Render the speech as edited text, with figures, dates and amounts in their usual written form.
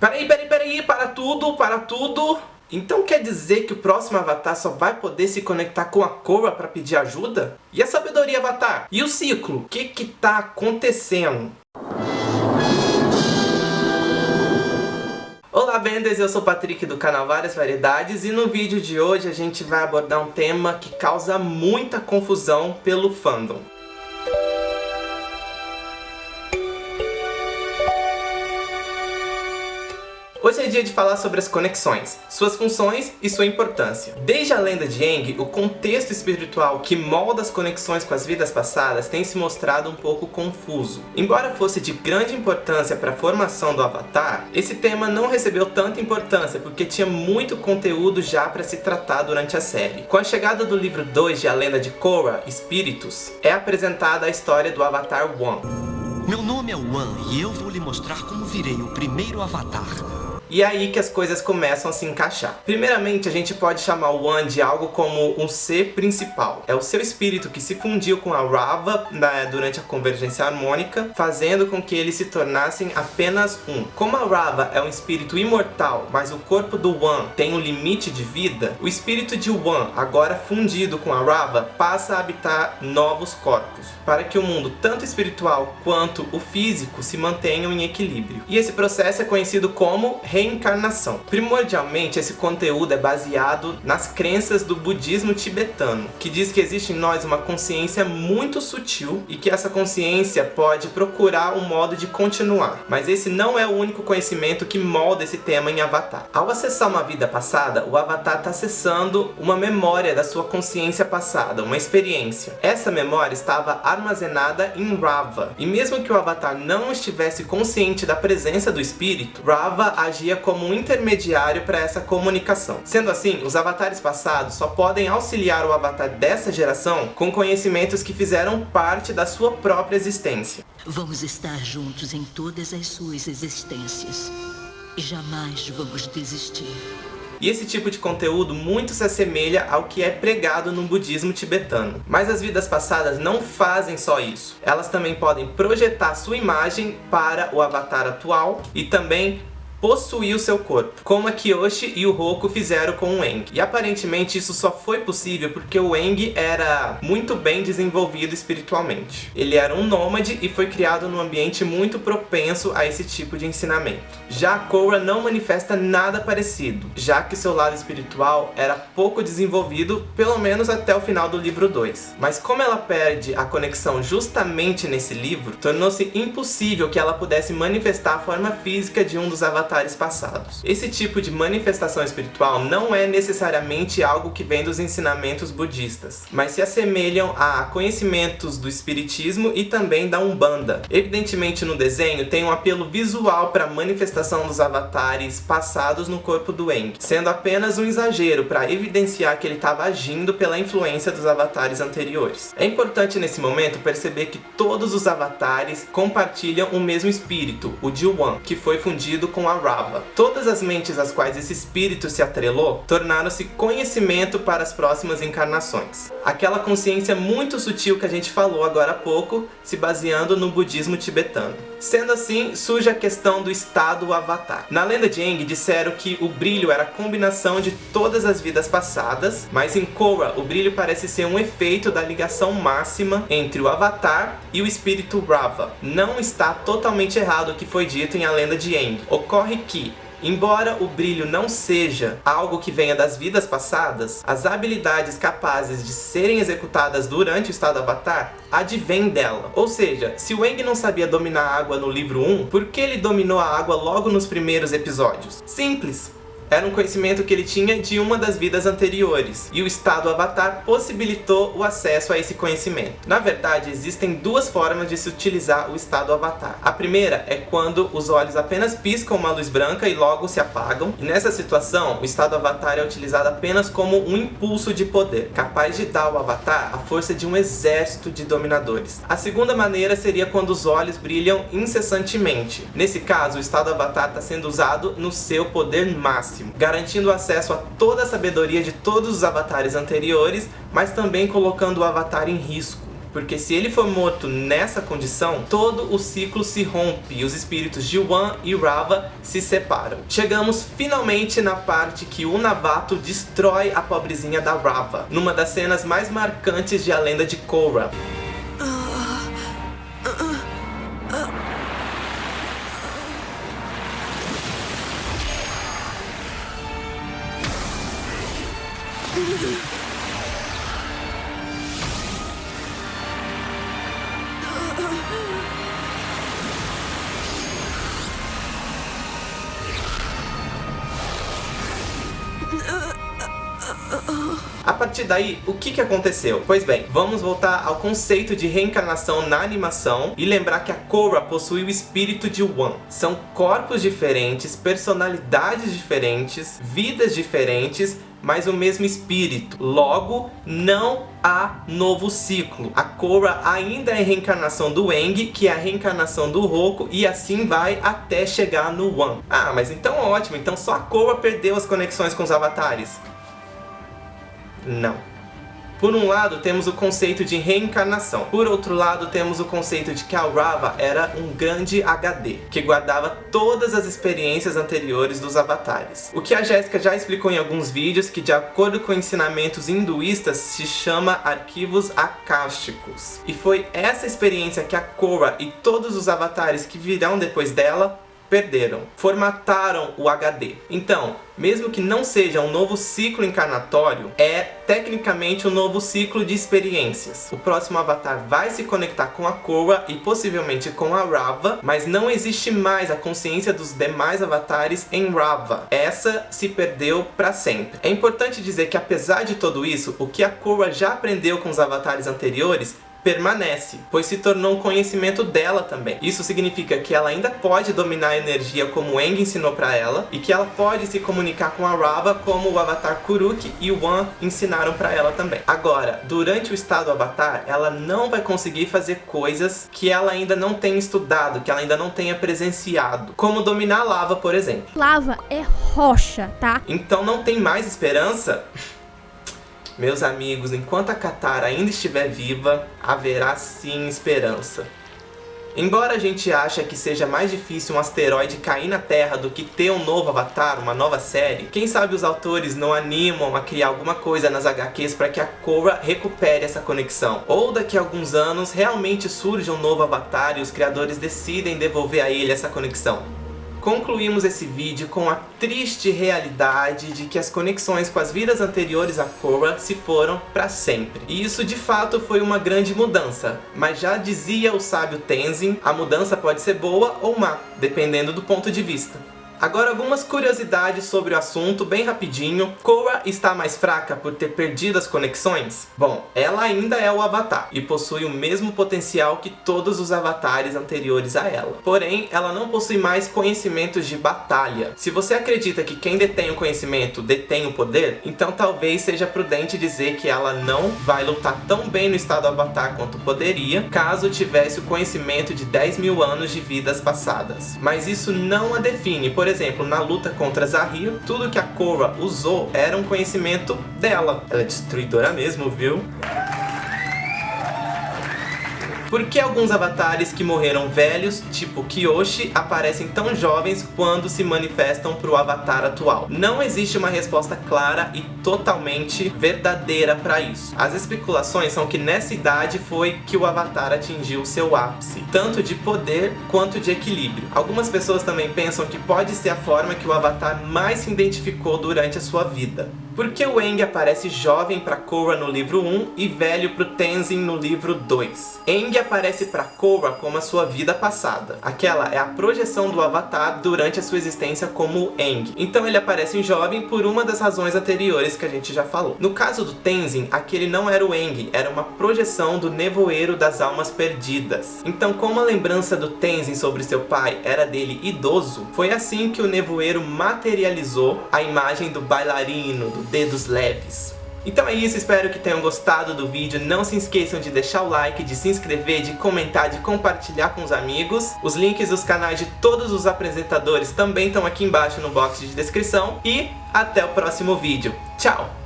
Peraí, para tudo. Então quer dizer que o próximo Avatar só vai poder se conectar com a Korra para pedir ajuda? E a sabedoria Avatar? E o ciclo? O que tá acontecendo? Olá Benders, eu sou o Patrick do canal Várias Variedades e no vídeo de hoje a gente vai abordar um tema que causa muita confusão pelo fandom. Hoje é dia de falar sobre as conexões, suas funções e sua importância. Desde a lenda de Aang, o contexto espiritual que molda as conexões com as vidas passadas tem se mostrado um pouco confuso. Embora fosse de grande importância para a formação do Avatar, esse tema não recebeu tanta importância porque tinha muito conteúdo já para se tratar durante a série. Com a chegada do livro 2 de A Lenda de Korra, Espíritos, é apresentada a história do Avatar One. Meu nome é One e eu vou lhe mostrar como virei o primeiro Avatar. E é aí que as coisas começam a se encaixar. Primeiramente, a gente pode chamar o One de algo como um ser principal. É o seu espírito que se fundiu com a Raava durante a convergência harmônica, fazendo com que eles se tornassem apenas um. Como a Raava é um espírito imortal, mas o corpo do One tem um limite de vida, o espírito de One, agora fundido com a Raava, passa a habitar novos corpos, para que o mundo, tanto espiritual quanto o físico, se mantenham em equilíbrio. E esse processo é conhecido como reencarnação. Primordialmente, esse conteúdo é baseado nas crenças do budismo tibetano, que diz que existe em nós uma consciência muito sutil e que essa consciência pode procurar um modo de continuar. Mas esse não é o único conhecimento que molda esse tema em Avatar. Ao acessar uma vida passada, o Avatar está acessando uma memória da sua consciência passada, uma experiência. Essa memória estava armazenada em Raava, e mesmo que o Avatar não estivesse consciente da presença do espírito, Raava agia como um intermediário para essa comunicação. Sendo assim, os avatares passados só podem auxiliar o avatar dessa geração com conhecimentos que fizeram parte da sua própria existência. Vamos estar juntos em todas as suas existências. E jamais vamos desistir. E esse tipo de conteúdo muito se assemelha ao que é pregado no budismo tibetano. Mas as vidas passadas não fazem só isso. Elas também podem projetar sua imagem para o avatar atual e também possuir o seu corpo, como a Kyoshi e o Roku fizeram com o Aang. E aparentemente isso só foi possível porque o Aang era muito bem desenvolvido espiritualmente. Ele era um nômade e foi criado num ambiente muito propenso a esse tipo de ensinamento. Já a Korra não manifesta nada parecido, já que seu lado espiritual era pouco desenvolvido, pelo menos até o final do livro 2. Mas como ela perde a conexão justamente nesse livro, tornou-se impossível que ela pudesse manifestar a forma física de um dos avatares passados. Esse tipo de manifestação espiritual não é necessariamente algo que vem dos ensinamentos budistas, mas se assemelham a conhecimentos do espiritismo e também da Umbanda. Evidentemente no desenho tem um apelo visual para a manifestação dos avatares passados no corpo do Aang, sendo apenas um exagero para evidenciar que ele estava agindo pela influência dos avatares anteriores. É importante nesse momento perceber que todos os avatares compartilham o mesmo espírito, o de One, que foi fundido com a Raava. Todas as mentes às quais esse espírito se atrelou tornaram-se conhecimento para as próximas encarnações. Aquela consciência muito sutil que a gente falou agora há pouco, se baseando no budismo tibetano. Sendo assim, surge a questão do estado avatar. Na lenda de Aang disseram que o brilho era a combinação de todas as vidas passadas, mas em Korra o brilho parece ser um efeito da ligação máxima entre o avatar e o espírito Raava. Não está totalmente errado o que foi dito em A Lenda de Aang. Ocorre que, embora o brilho não seja algo que venha das vidas passadas, as habilidades capazes de serem executadas durante o estado avatar advêm dela. Ou seja, se o Aang não sabia dominar a água no livro 1, por que ele dominou a água logo nos primeiros episódios? Simples! Era um conhecimento que ele tinha de uma das vidas anteriores, e o estado avatar possibilitou o acesso a esse conhecimento. Na verdade, existem duas formas de se utilizar o estado avatar. A primeira é quando os olhos apenas piscam uma luz branca e logo se apagam, e nessa situação, o estado avatar é utilizado apenas como um impulso de poder, capaz de dar ao avatar a força de um exército de dominadores. A segunda maneira seria quando os olhos brilham incessantemente. Nesse caso, o estado avatar está sendo usado no seu poder máximo, garantindo acesso a toda a sabedoria de todos os avatares anteriores, mas também colocando o avatar em risco. porque se ele for morto nessa condição, todo o ciclo se rompe e os espíritos de Wan e Raava se separam. Chegamos finalmente na parte que o Navato destrói a pobrezinha da Raava, numa das cenas mais marcantes de A Lenda de Korra. A partir daí, o que aconteceu? Pois bem, vamos voltar ao conceito de reencarnação na animação e lembrar que a Korra possui o espírito de Wan. São corpos diferentes, personalidades diferentes, vidas diferentes, mas o mesmo espírito. Logo, não há novo ciclo. A Korra ainda é a reencarnação do Aang, que é a reencarnação do Roku, e assim vai até chegar no Wan. Ah, mas então ótimo, então só a Korra perdeu as conexões com os avatares. Não. Por um lado, temos o conceito de reencarnação. Por outro lado, temos o conceito de que a Raava era um grande HD, que guardava todas as experiências anteriores dos avatares. O que a Jéssica já explicou em alguns vídeos, que de acordo com ensinamentos hinduístas, se chama arquivos akáshicos. E foi essa experiência que a Korra e todos os avatares que virão depois dela perderam, formataram o HD. Então, mesmo que não seja um novo ciclo encarnatório, é tecnicamente um novo ciclo de experiências. O próximo avatar vai se conectar com a Korra e possivelmente com a Raava, mas não existe mais a consciência dos demais avatares em Raava. Essa se perdeu para sempre. É importante dizer que apesar de tudo isso, o que a Korra já aprendeu com os avatares anteriores permanece, pois se tornou um conhecimento dela também. Isso significa que ela ainda pode dominar a energia como o Aang ensinou pra ela, e que ela pode se comunicar com a Raava como o avatar Kuruk e o Wan ensinaram pra ela também. Agora, durante o estado avatar, ela não vai conseguir fazer coisas que ela ainda não tenha estudado, que ela ainda não tenha presenciado, como dominar a lava, por exemplo. Lava é rocha, tá? Então não tem mais esperança? Meus amigos, enquanto a Katara ainda estiver viva, haverá sim esperança. Embora a gente ache que seja mais difícil um asteroide cair na Terra do que ter um novo avatar, uma nova série, quem sabe os autores não animam a criar alguma coisa nas HQs para que a Korra recupere essa conexão. Ou daqui a alguns anos realmente surge um novo avatar e os criadores decidem devolver a ele essa conexão. Concluímos esse vídeo com a triste realidade de que as conexões com as vidas anteriores a Korra se foram para sempre. E isso de fato foi uma grande mudança, mas já dizia o sábio Tenzin, a mudança pode ser boa ou má, dependendo do ponto de vista. Agora algumas curiosidades sobre o assunto, bem rapidinho. Korra está mais fraca por ter perdido as conexões? Bom, ela ainda é o avatar e possui o mesmo potencial que todos os avatares anteriores a ela. Porém, ela não possui mais conhecimentos de batalha. Se você acredita que quem detém o conhecimento detém o poder, então talvez seja prudente dizer que ela não vai lutar tão bem no estado avatar quanto poderia, caso tivesse o conhecimento de 10 mil anos de vidas passadas. Mas isso não a define. Por exemplo, na luta contra Zahir, tudo que a Korra usou era um conhecimento dela. Ela é destruidora mesmo, viu? Por que alguns avatares que morreram velhos, tipo Kyoshi, aparecem tão jovens quando se manifestam para o avatar atual? Não existe uma resposta clara e totalmente verdadeira para isso. As especulações são que nessa idade foi que o avatar atingiu seu ápice, tanto de poder quanto de equilíbrio. Algumas pessoas também pensam que pode ser a forma que o avatar mais se identificou durante a sua vida. Por que o Aang aparece jovem para Korra no livro 1 e velho para o Tenzin no livro 2? Aang aparece para Korra como a sua vida passada. Aquela é a projeção do avatar durante a sua existência como Aang. Então ele aparece jovem por uma das razões anteriores que a gente já falou. No caso do Tenzin, aquele não era o Aang, era uma projeção do nevoeiro das almas perdidas. Então, como a lembrança do Tenzin sobre seu pai era dele idoso, foi assim que o nevoeiro materializou a imagem do bailarino, do Dedos Leves. Então é isso, espero que tenham gostado do vídeo. Não se esqueçam de deixar o like, de se inscrever, de comentar, de compartilhar com os amigos. Os links dos canais de todos os apresentadores também estão aqui embaixo no box de descrição. E até o próximo vídeo. Tchau!